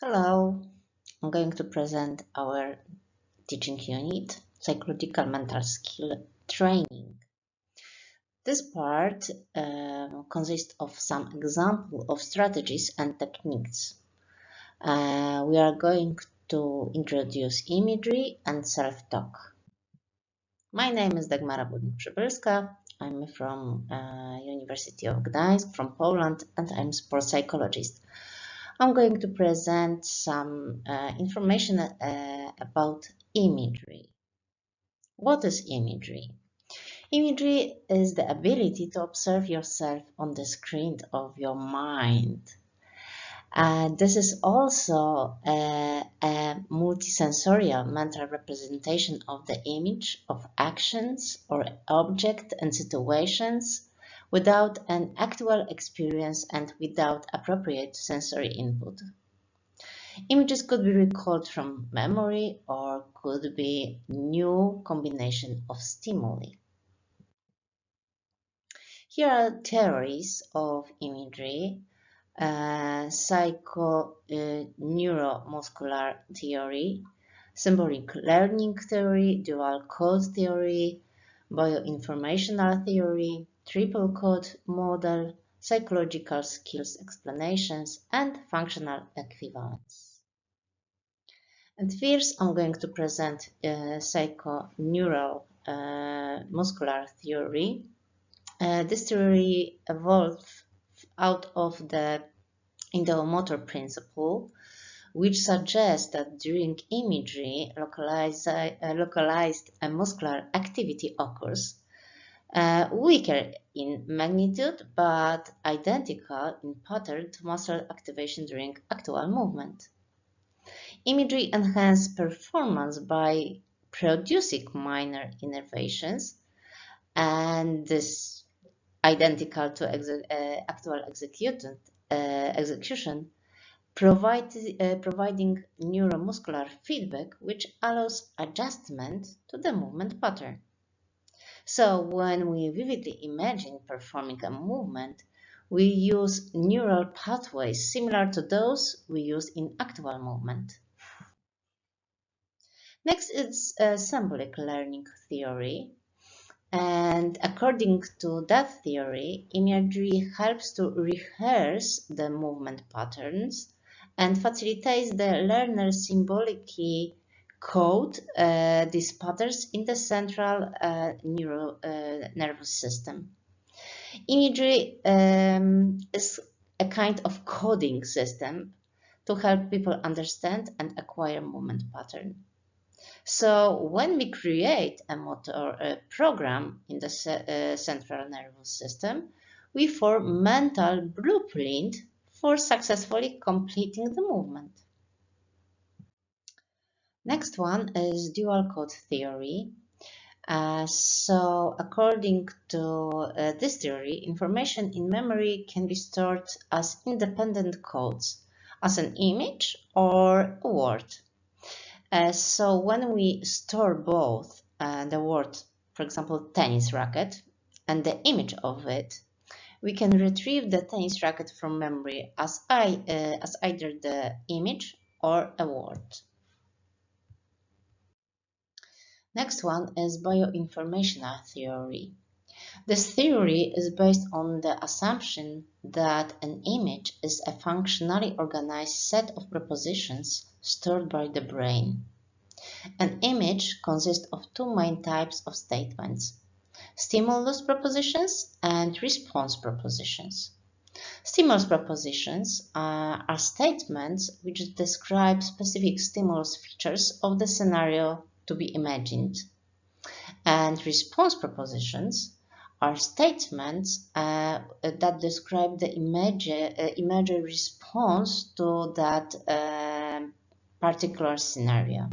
Hello, I'm going to present our teaching unit, Psychological Mental Skill Training. This part consists of some example of strategies and techniques. We are going to introduce imagery and self-talk. My name is Dagmara Budnik-Przybylska. I'm from University of Gdańsk, from Poland, and I'm a sports psychologist. I'm going to present some information about imagery. What is imagery? Imagery is the ability to observe yourself on the screen of your mind. This is also a multisensorial mental representation of the image of actions or object and situations without an actual experience and without appropriate sensory input. Images could be recalled from memory or could be new combination of stimuli. Here are theories of imagery: psycho-neuromuscular theory, symbolic learning theory, dual code theory, bioinformational theory, triple code model, psychological skills explanations, and functional equivalence. And first, I'm going to present psychoneural muscular theory. This theory evolved out of the ideomotor principle, which suggests that during imagery, localized muscular activity occurs, weaker in magnitude but identical in pattern to muscle activation during actual movement. Imagery enhances performance by producing minor innervations, and this identical to actual execution, providing neuromuscular feedback which allows adjustment to the movement pattern. So when we vividly imagine performing a movement, we use neural pathways similar to those we use in actual movement. Next is symbolic learning theory. And according to that theory, imagery helps to rehearse the movement patterns and facilitates the learner symbolically code these patterns in the central nervous system. Imagery is a kind of coding system to help people understand and acquire movement pattern. So when we create a motor program in the central nervous system, we form mental blueprint for successfully completing the movement. Next one is dual code theory. So according to this theory, information in memory can be stored as independent codes, as an image or a word. So when we store both the word, for example, tennis racket, and the image of it, we can retrieve the tennis racket from memory as either the image or a word. Next one is bioinformational theory. This theory is based on the assumption that an image is a functionally organized set of propositions stored by the brain. An image consists of two main types of statements: stimulus propositions and response propositions. Stimulus propositions are statements which describe specific stimulus features of the scenario to be imagined. And response propositions are statements that describe the imagery response to that particular scenario.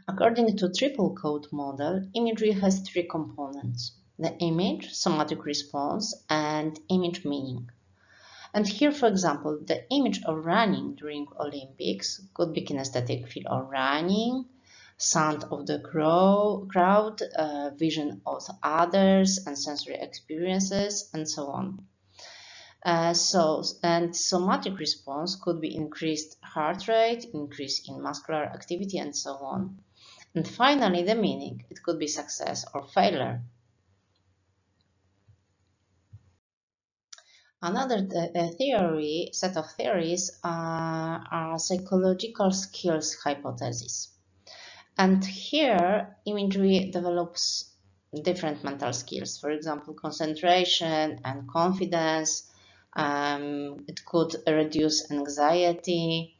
According to triple code model, imagery has three components: the image, somatic response, and image meaning. And here, for example, the image of running during Olympics could be kinesthetic feel of running, sound of the crowd, vision of others and sensory experiences, and so on. And somatic response could be increased heart rate, increase in muscular activity, and so on. And finally, the meaning. It could be success or failure. Another set of theories are psychological skills hypothesis. And here, imagery develops different mental skills. For example, concentration and confidence. It could reduce anxiety.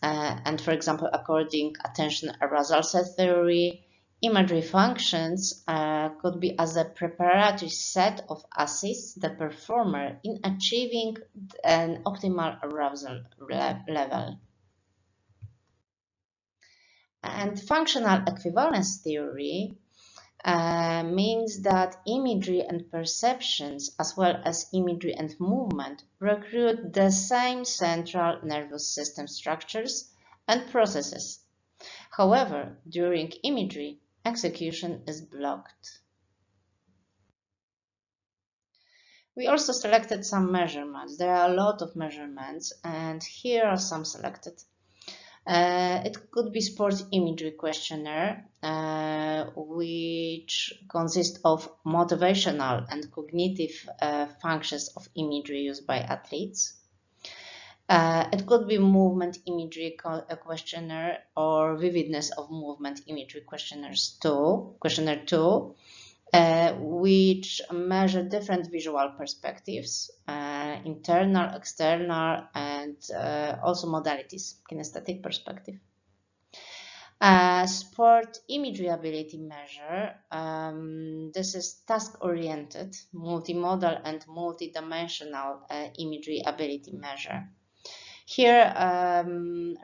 And for example, according attention arousal set theory, imagery functions could be as a preparatory set of assists the performer in achieving an optimal arousal level. And functional equivalence theory means that imagery and perceptions, as well as imagery and movement, recruit the same central nervous system structures and processes. However, during imagery, execution is blocked. We also selected some measurements. There are a lot of measurements, and here are some selected. It could be sports imagery questionnaire, which consists of motivational and cognitive functions of imagery used by athletes. It could be movement imagery questionnaire or vividness of movement imagery questionnaire 2, which measure different visual perspectives, internal, external, and also modalities, kinesthetic perspective. Sport imagery ability measure. This is task-oriented, multimodal, and multidimensional imagery ability measure. Here,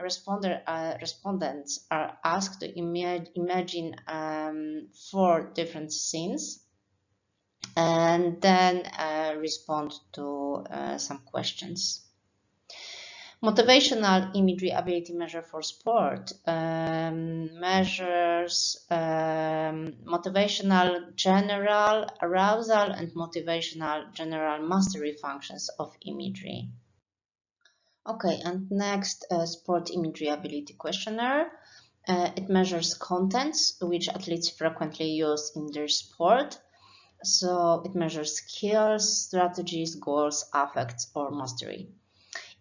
respondents are asked to imagine 4 different scenes and then respond to some questions. Motivational imagery ability measure for sport measures motivational general arousal and motivational general mastery functions of imagery. Okay, and next, sport imagery ability questionnaire. It measures contents which athletes frequently use in their sport. So it measures skills, strategies, goals, affects, or mastery.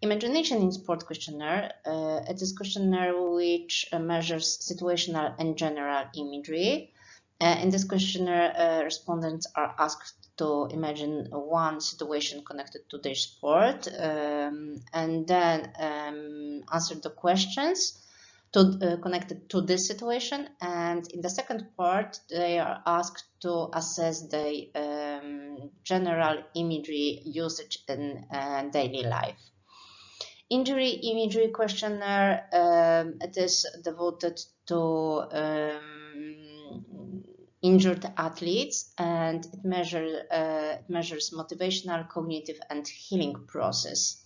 Imagination in sport questionnaire. It is questionnaire which measures situational and general imagery. In this questionnaire, respondents are asked to imagine one situation connected to their sport and then answer the questions connected to this situation. And in the second part, they are asked to assess the general imagery usage in daily life. Injury imagery questionnaire, it is devoted to injured athletes, and it measures motivational, cognitive, and healing process.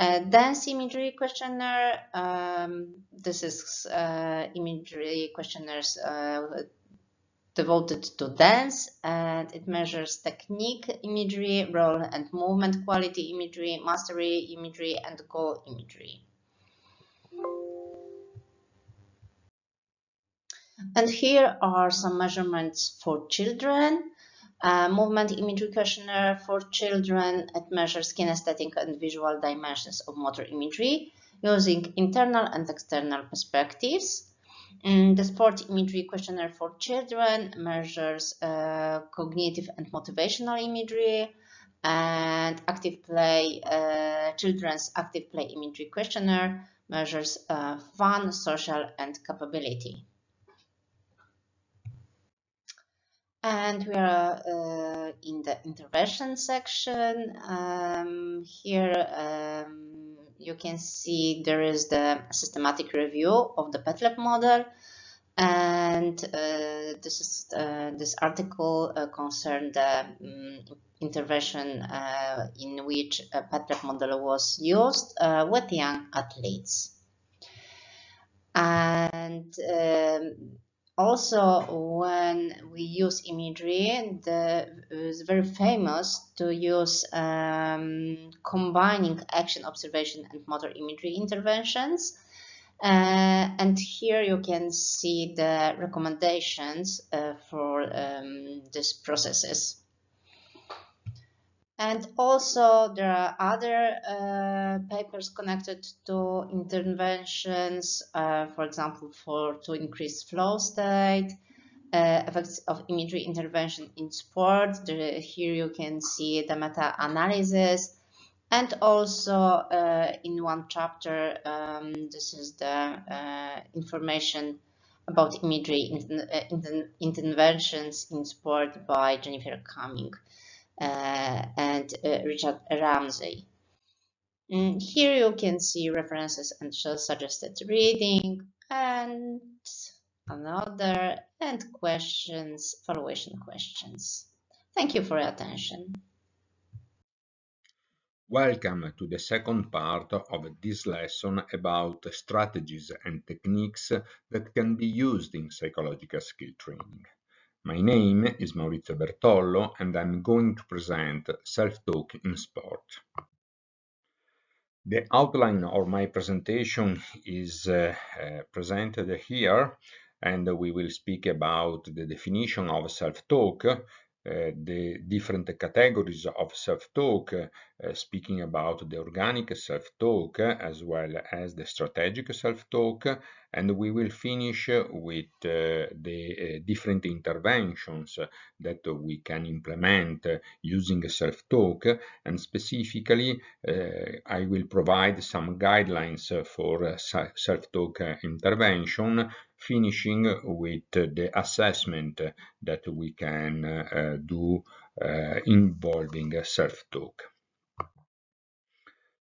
Dance imagery questionnaire, this is imagery questionnaires devoted to dance, and it measures technique imagery, role and movement quality imagery, mastery imagery, and goal imagery. And here are some measurements for children. Movement imagery questionnaire for children. It measures kinesthetic and visual dimensions of motor imagery using internal and external perspectives. The sport imagery questionnaire for children measures cognitive and motivational imagery, and active play, children's active play imagery questionnaire measures fun, social, and capability. And we are in the intervention section. Here you can see there is the systematic review of the PETLAB model, and this article concerned the intervention in which a PETLAB model was used with young athletes. And Also, when we use imagery, it's very famous to use combining action observation and motor imagery interventions. And here you can see the recommendations for these processes. And also there are other papers connected to interventions, for example, to increase flow state, effects of imagery intervention in sport. Here you can see the meta-analysis. And also in one chapter, this is the information about imagery interventions in sport by Jennifer Cumming and Richard Ramsey. Here you can see references and suggested reading and another and questions, evaluation questions. Thank you for your attention. Welcome to the second part of this lesson about strategies and techniques that can be used in psychological skill training. My name is Maurizio Bertollo and I'm going to present self-talk in sport. The outline of my presentation is presented here, and we will speak about the definition of self-talk, the different categories of self-talk, speaking about the organic self-talk as well as the strategic self-talk, and we will finish with the different interventions that we can implement using self-talk, and specifically I will provide some guidelines for self-talk intervention, finishing with the assessment that we can do involving self-talk.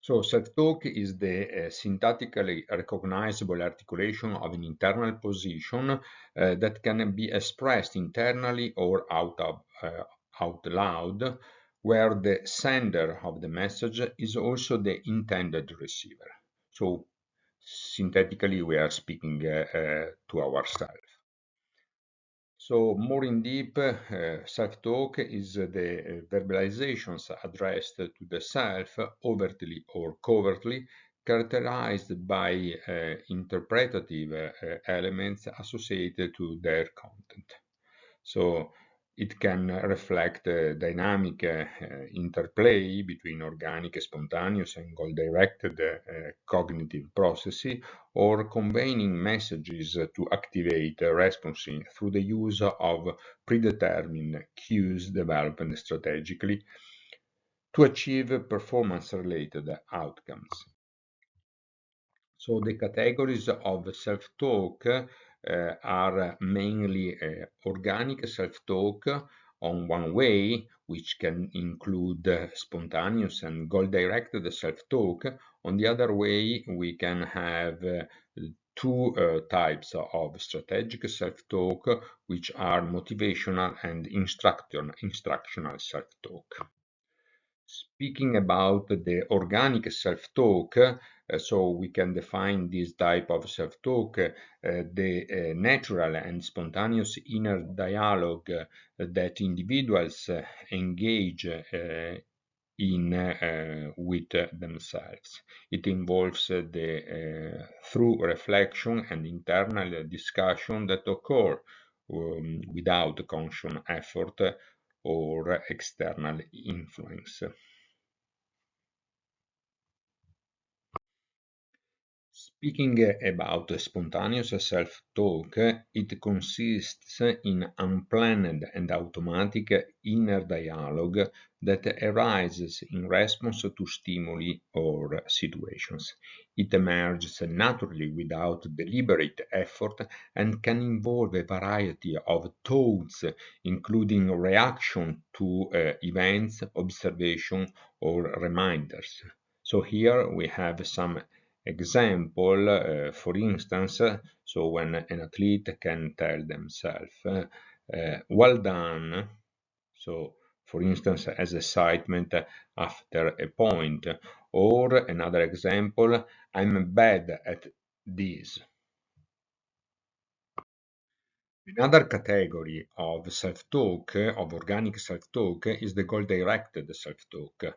So self-talk is the syntactically recognizable articulation of an internal position that can be expressed internally or out loud, where the sender of the message is also the intended receiver. So synthetically, we are speaking to ourselves. So more in deep, self-talk is the verbalizations addressed to the self, overtly or covertly, characterized by interpretative elements associated to their content. So it can reflect a dynamic interplay between organic, spontaneous, and goal-directed cognitive processes, or conveying messages to activate responses through the use of predetermined cues developed strategically to achieve performance-related outcomes. So the categories of self-talk are mainly organic self-talk on one way, which can include spontaneous and goal-directed self-talk. On the other way, we can have two types of strategic self-talk, which are motivational and instructional self-talk. Speaking about the organic self-talk, so we can define this type of self-talk, the natural and spontaneous inner dialogue that individuals engage in with themselves. It involves the through reflection and internal discussion that occur without conscious effort or external influence. Speaking about spontaneous self-talk, it consists in unplanned and automatic inner dialogue that arises in response to stimuli or situations. It emerges naturally without deliberate effort and can involve a variety of thoughts, including reaction to events, observation, or reminders. So here we have some example, for instance, so when an athlete can tell themselves, well done, so for instance, as excitement after a point, or another example, I'm bad at this. Another category of self-talk, of organic self-talk, is the goal-directed self-talk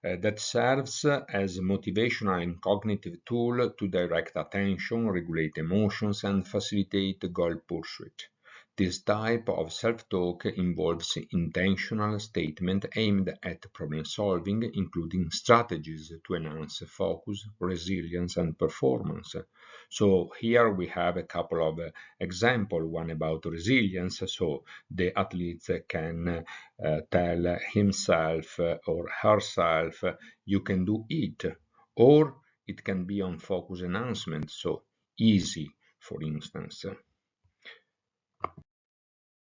that serves as a motivational and cognitive tool to direct attention, regulate emotions, and facilitate goal pursuit. This type of self-talk involves intentional statement aimed at problem-solving, including strategies to enhance focus, resilience, and performance. So here we have a couple of examples, one about resilience. So the athlete can tell himself or herself, you can do it. Or it can be on focus enhancement, so easy, for instance.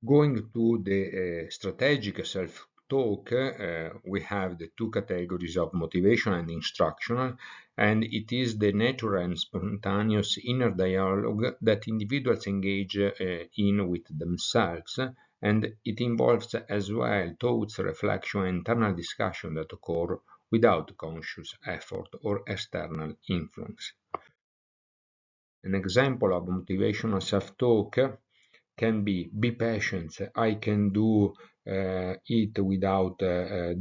Going to the strategic self-talk, we have the two categories of motivation and instructional, and it is the natural and spontaneous inner dialogue that individuals engage in with themselves, and it involves as well thoughts, reflection, and internal discussion that occur without conscious effort or external influence. An example of motivational self-talk can be patient, I can do it without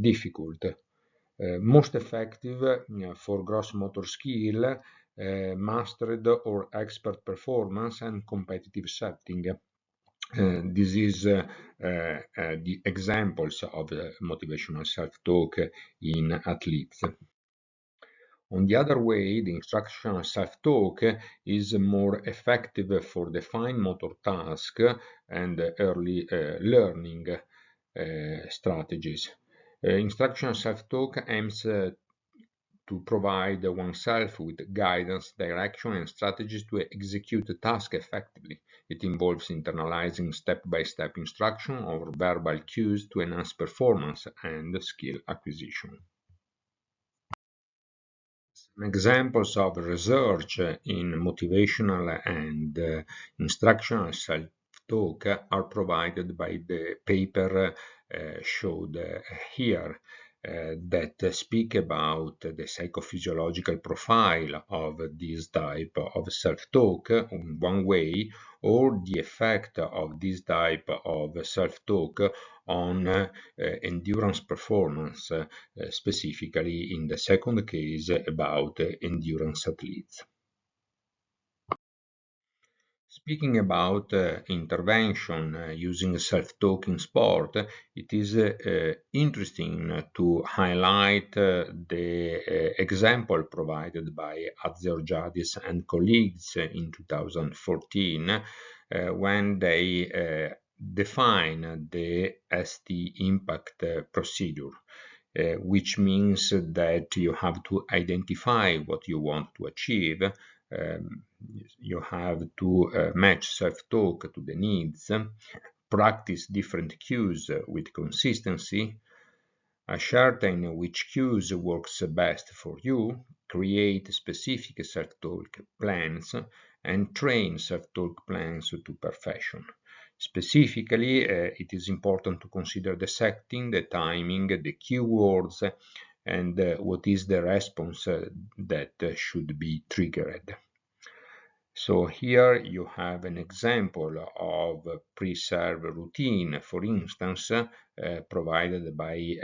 difficult. Most effective for gross motor skill, mastered or expert performance and competitive setting. This is the examples of motivational self-talk in athletes. On the other way, the instructional self-talk is more effective for defined motor task and early learning strategies. Instructional self-talk aims to provide oneself with guidance, direction, and strategies to execute a task effectively. It involves internalizing step-by-step instruction or verbal cues to enhance performance and skill acquisition. Examples of research in motivational and instructional self-talk are provided by the paper showed here that speak about the psychophysiological profile of this type of self-talk in one way, or the effect of this type of self-talk on endurance performance, specifically in the second case about endurance athletes. Speaking about intervention using self-talk in sport, it is interesting to highlight the example provided by Hatziourjadis and colleagues in 2014 when they define the ST impact procedure. Which means that you have to identify what you want to achieve. You have to match self-talk to the needs, practice different cues with consistency, ascertain which cues works best for you, create specific self-talk plans, and train self-talk plans to perfection. Specifically, it is important to consider the setting, the timing, the keywords, and what is the response that should be triggered. So here you have an example of pre-serve routine, for instance, provided by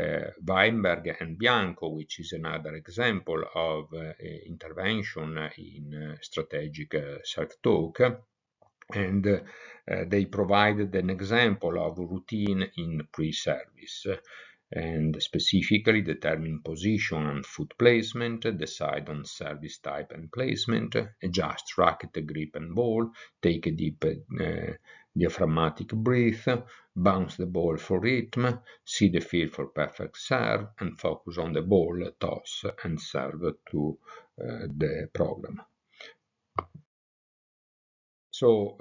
Weinberg and Bianco, which is another example of intervention in strategic self-talk. And they provided an example of routine in pre-service and specifically determine position and foot placement, decide on service type and placement, adjust racket grip and ball, take a deep diaphragmatic breath, bounce the ball for rhythm, see the field for perfect serve, and focus on the ball, toss, and serve to the program. So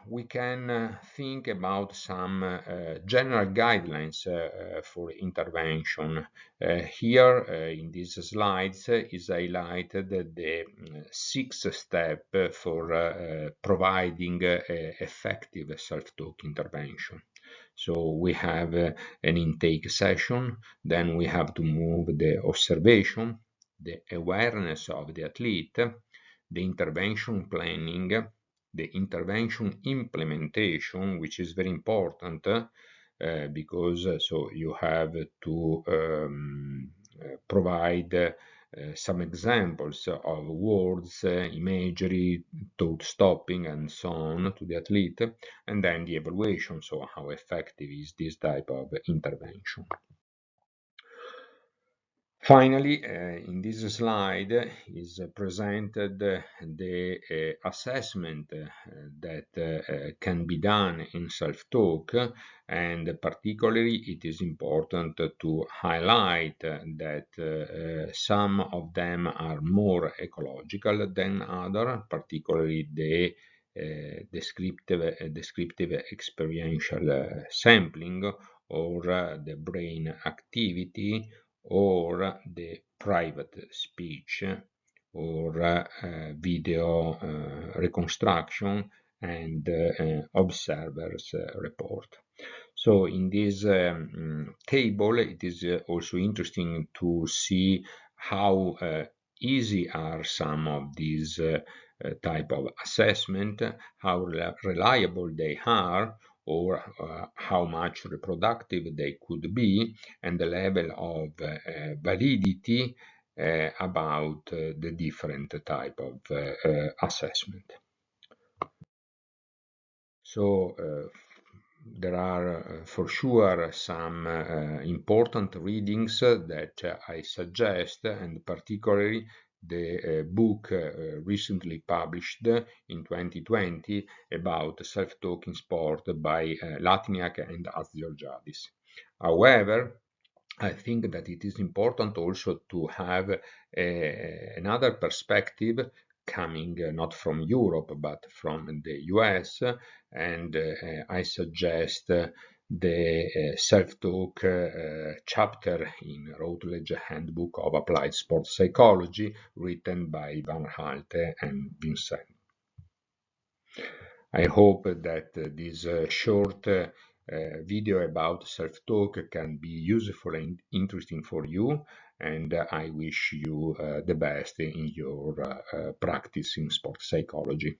we can think about some general guidelines for intervention. Here in these slides is highlighted the 6th step for providing effective self-talk intervention. So we have an intake session, then we have to move the observation, the awareness of the athlete, the intervention planning, the intervention implementation, which is very important because so you have to provide some examples of words, imagery, thought stopping, and so on to the athlete, and then the evaluation, so how effective is this type of intervention. Finally, in this slide is presented the assessment that can be done in self-talk, and particularly it is important to highlight that some of them are more ecological than others, particularly the descriptive experiential sampling, or the brain activity, or the private speech, or video reconstruction, and observers report. So in this table, it is also interesting to see how easy are some of these type of assessment, how reliable they are, or how much reproductive they could be, and the level of validity about the different type of assessment. So there are for sure some important readings that I suggest, and particularly the book recently published in 2020 about self-talk in sport by Latiniak and Azgeorgiadis. However, I think that it is important also to have another perspective coming not from Europe but from the US, and I suggest the self-talk chapter in Routledge Handbook of Applied Sports Psychology, written by Van Halte and Vincent. I hope that this short video about self-talk can be useful and interesting for you, and I wish you the best in your practice in sports psychology.